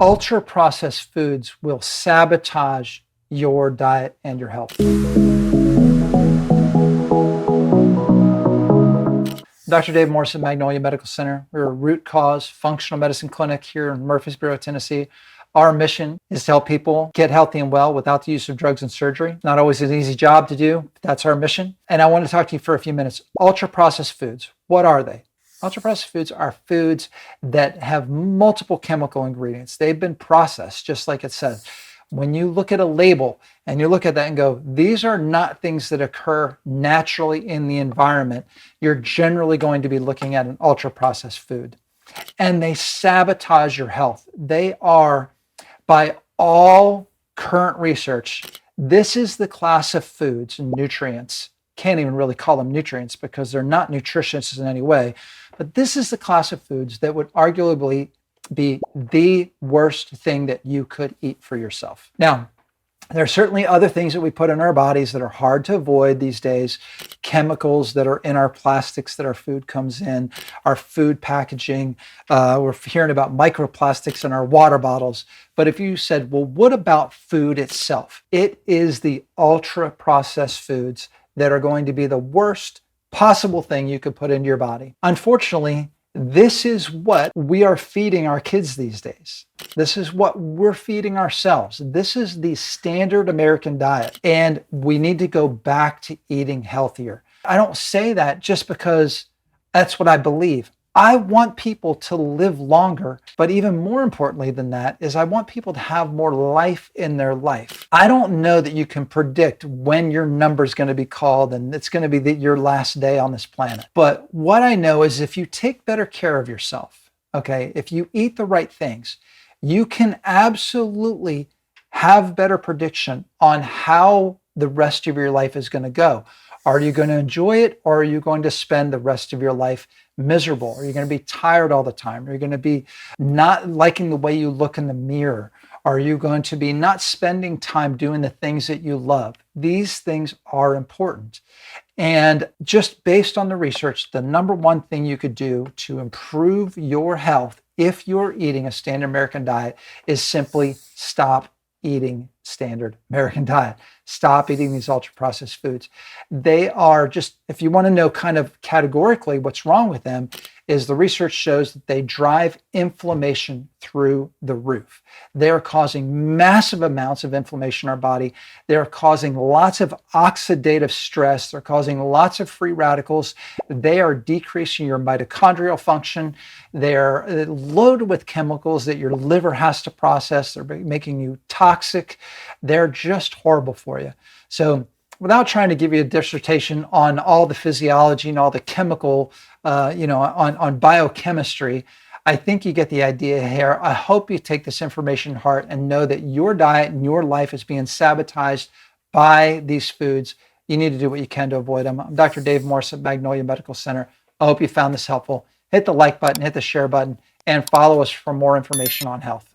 Ultra processed foods will sabotage your diet and your health. Dr. Dave Morris at Magnolia Medical Center. We're a root cause functional medicine clinic here in Murfreesboro, Tennessee. Our mission is to help people get healthy and well without the use of drugs and surgery. Not always an easy job to do, but that's our mission. And I want to talk to you for a few minutes. Ultra processed foods, what are they? Ultra processed foods are foods that have multiple chemical ingredients. They've been processed, just like it says. When you look at a label and you look at that and go, these are not things that occur naturally in the environment, you're generally going to be looking at an ultra processed food. And they sabotage your health. They are, by all current research, this is the class of foods and nutrients. Can't even really call them nutrients because they're not nutritious in any way. But this is the class of foods that would arguably be the worst thing that you could eat for yourself. Now, there are certainly other things that we put in our bodies that are hard to avoid these days. Chemicals that are in our plastics that our food comes in, our food packaging. We're hearing about microplastics in our water bottles. But if you said, well, what about food itself? It is the ultra processed foods that are going to be the worst possible thing you could put into your body. Unfortunately, this is what we are feeding our kids these days. This is what we're feeding ourselves. This is the standard American diet. And we need to go back to eating healthier. I don't say that just because that's what I believe. I want people to live longer, but even more importantly than that is I want people to have more life in their life. I don't know that you can predict when your number is going to be called and it's going to be your last day on this planet. But what I know is if you take better care of yourself, okay, if you eat the right things, you can absolutely have better prediction on how the rest of your life is going to go. Are you going to enjoy it, or are you going to spend the rest of your life miserable? Are you going to be tired all the time? Are you going to be not liking the way you look in the mirror? Are you going to be not spending time doing the things that you love? These things are important. And just based on the research, the number one thing you could do to improve your health if you're eating a standard American diet is simply stop eating standard American diet. Stop eating these ultra processed foods. They are just, if you want to know kind of categorically what's wrong with them, is the research shows that they drive inflammation through the roof. They are causing massive amounts of inflammation in our body. They're causing lots of oxidative stress. They're causing lots of free radicals. They are decreasing your mitochondrial function. They're loaded with chemicals that your liver has to process. They're making you toxic. They're just horrible for you. So without trying to give you a dissertation on all the physiology and all the chemical, on biochemistry, I think you get the idea here. I hope you take this information to heart and know that your diet and your life is being sabotaged by these foods. You need to do what you can to avoid them. I'm Dr. Dave Morris at Magnolia Medical Center. I hope you found this helpful. Hit the like button, hit the share button, and follow us for more information on health.